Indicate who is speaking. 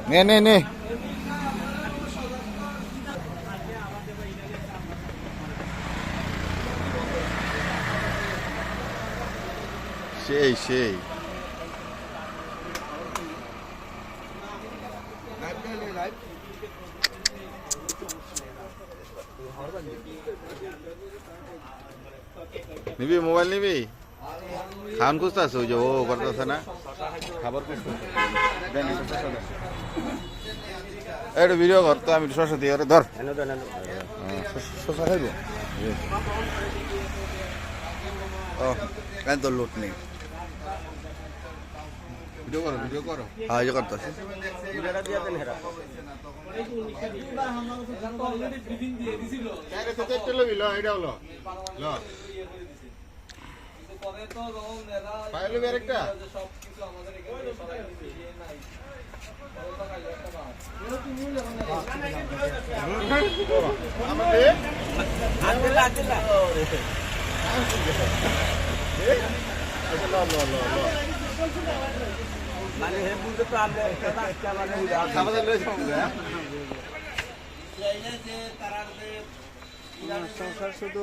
Speaker 1: নে নে নে সেই সেই নিবি মোবাইল নিবি খান খুঁজতেছে ওই যে ও করতেছে না খাবার খুঁজতেছে একটু ভিডিও কর তো আমি শসা দিয়ে ধর শসা খাইব ও কেন তোর লোট নেই ভিডিও করো ভিডিও করো হ্যাঁ যে করতেছে
Speaker 2: মানে হে বুঝতে পারলে
Speaker 1: আমাদের লয়ে যাবো
Speaker 2: সংসার শুধু